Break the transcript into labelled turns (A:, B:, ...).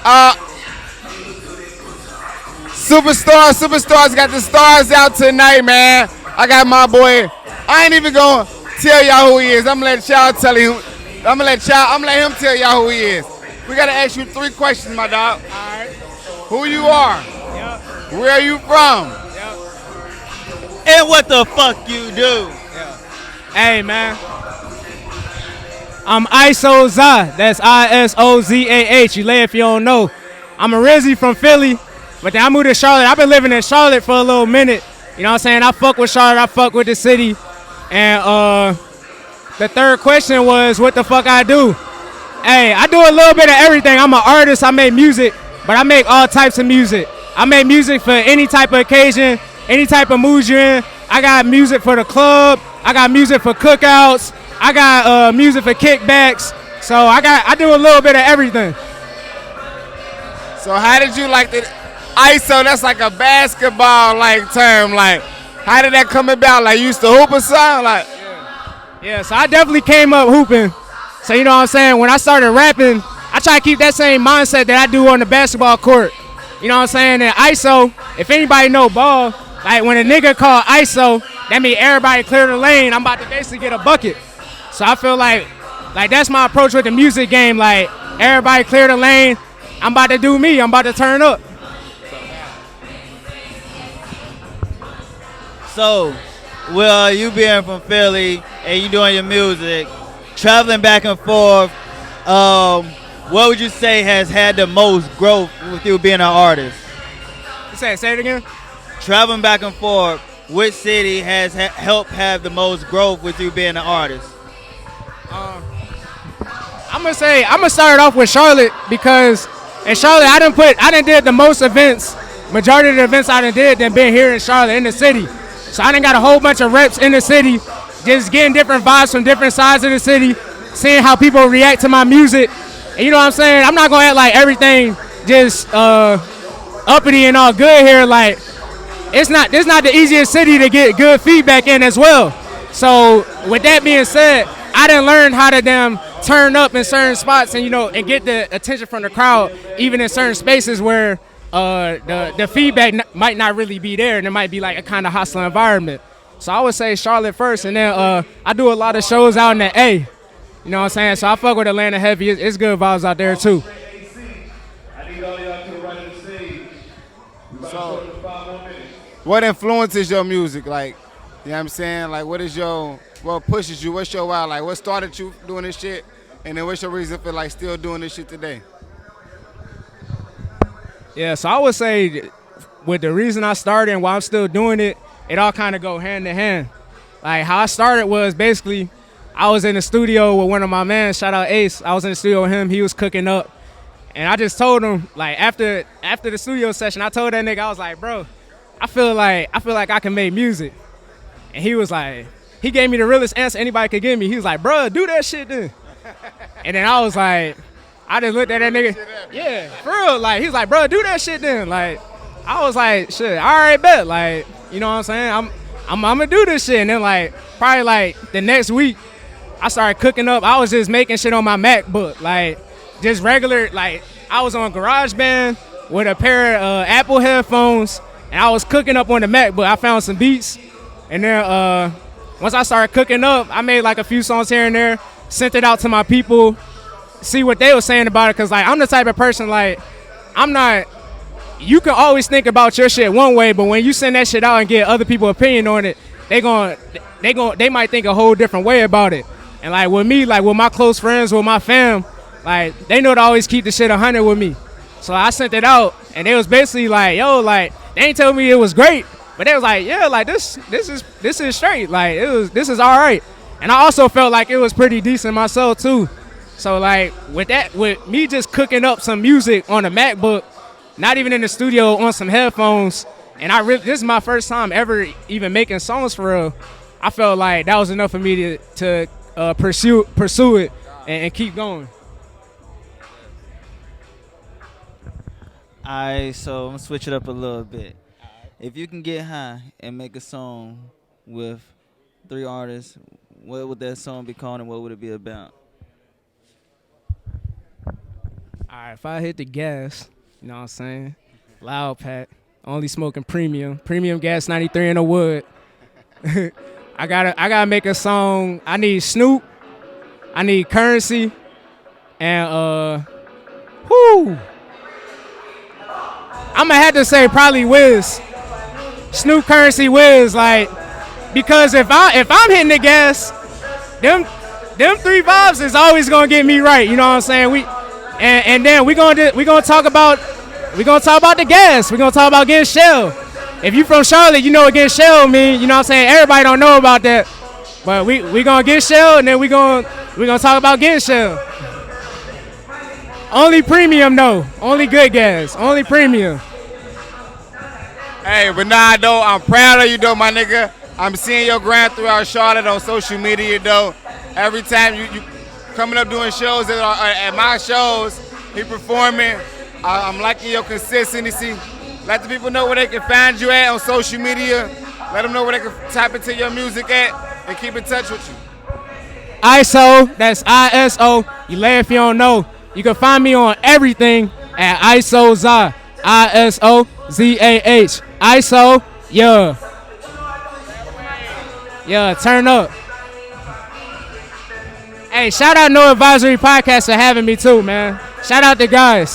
A: Uh, Superstars got the stars out tonight, man. I got my boy. I ain't even gonna tell y'all who he is. I'm gonna let y'all tell him. I'm gonna let him tell y'all who he is. We gotta ask you 3 questions, my dog.
B: Alright.
A: Who you are?
B: Yep.
A: Where are you from?
B: Yep.
C: And what the fuck you do?
B: Hey, man. I'm Isozah. That's Isozah. You lay if you don't know. I'm originally from Philly, but then I moved to Charlotte. I've been living in Charlotte for a little minute. You know what I'm saying? I fuck with Charlotte. I fuck with the city. And the third question was what the fuck I do. Hey, I do a little bit of everything. I'm an artist. I make music, but I make all types of music. I make music for any type of occasion, any type of mood you're in. I got music for the club. I got music for cookouts. I got music for kickbacks. So I do a little bit of everything.
A: So how did you like the ISO? That's like a basketball like term. Like, how did that come about? Like, you used to hoop or something? Like,
B: Yeah, so I definitely came up hooping. So you know what I'm saying? When I started rapping, I try to keep that same mindset that I do on the basketball court. You know what I'm saying? And ISO, if anybody know ball, like when a nigga call ISO, that means everybody clear the lane. I'm about to basically get a bucket. So I feel like that's my approach with the music game. Like, everybody clear the lane. I'm about to do me. I'm about to turn up.
C: So, well, you being from Philly and you doing your music, traveling back and forth, what would you say has had the most growth with you being an artist?
B: Say it again.
C: Traveling back and forth, which city has helped have the most growth with you being an artist?
B: I'm gonna start off with Charlotte because in Charlotte I done did the most events. Majority of the events I done did than been here in Charlotte in the city. So I done got a whole bunch of reps in the city, just getting different vibes from different sides of the city, seeing how people react to my music. And you know what I'm saying? I'm not gonna act like everything just uppity and all good here. Like, this not the easiest city to get good feedback in as well. So with that being said, I done learned how to turn up in certain spots and and get the attention from the crowd, even in certain spaces where the feedback might not really be there and it might be like a kind of hostile environment. So I would say Charlotte first, and then I do a lot of shows out in the A. You know what I'm saying? So I fuck with Atlanta heavy. It's good vibes out there too.
A: so what influences your music? Like, you know what I'm saying? Like, what pushes you? What's your wow? Like, what started you doing this shit? And then what's your reason for like still doing this shit today?
B: Yeah, so I would say with the reason I started and why I'm still doing it, it all kind of go hand in hand. Like, how I started was basically I was in the studio with one of my mans, shout out Ace. I was in the studio with him, he was cooking up. And I just told him, like, after the studio session, I told that nigga, I was like, bro, I feel like I can make music. And he was like, he gave me the realest answer anybody could give me. He was like, bro, do that shit then. And then I was like, I just looked at that nigga. Yeah, for real. Like, he was like, bro, do that shit then. Like, I was like, shit, all right, bet. Like, you know what I'm saying? I'm gonna do this shit. And then like, probably like the next week, I started cooking up. I was just making shit on my MacBook. Like, just regular, like, I was on GarageBand with a pair of Apple headphones, and I was cooking up on the MacBook. I found some beats, and then once I started cooking up, I made like a few songs here and there, sent it out to my people, see what they were saying about it, because like, I'm the type of person, like, I'm not, you can always think about your shit one way, but when you send that shit out and get other people's opinion on it, they might think a whole different way about it. And like with me, like with my close friends, with my fam, like they know to always keep the shit 100 with me. So I sent it out, and they was basically like, yo, like, they ain't tell me it was great, but they was like, yeah, like this is straight, like this is all right. And I also felt like it was pretty decent myself too. So like with me just cooking up some music on a MacBook, not even in the studio, on some headphones, and this is my first time ever even making songs for real. I felt like that was enough for me to pursue it and keep going.
C: Alright, so I'm gonna switch it up a little bit. If you can get high and make a song with 3 artists, what would that song be called and what would it be about?
B: All right, if I hit the gas, you know what I'm saying? Loud pack, only smoking premium gas 93 in the wood. I gotta make a song. I need Snoop, I need Currency, and I'ma have to say probably Wiz. Snoop, Currency, Wiz, like, because if I'm hitting the gas, them 3 vibes is always gonna get me right. You know what I'm saying? And then we gonna talk about the gas. We gonna talk about getting shelled. If you from Charlotte, you know what getting shelled mean. You know what I'm saying? Everybody don't know about that, but we gonna get shelled, and then we gonna talk about getting shelled. Only premium though. Only good gas. Only premium.
A: Hey, but nah, though, I'm proud of you, though, my nigga. I'm seeing your grind throughout Charlotte on social media, though. Every time you coming up doing shows at my shows, he performing. I'm liking your consistency. Let the people know where they can find you at on social media. Let them know where they can tap into your music at and keep in touch with you.
B: ISO, that's ISO. You lay if you don't know. You can find me on everything at ISOZah. ISOZAH. ISO, yeah. Yeah, turn up. Hey, shout out No Advisory Podcast for having me too, man. Shout out to guys.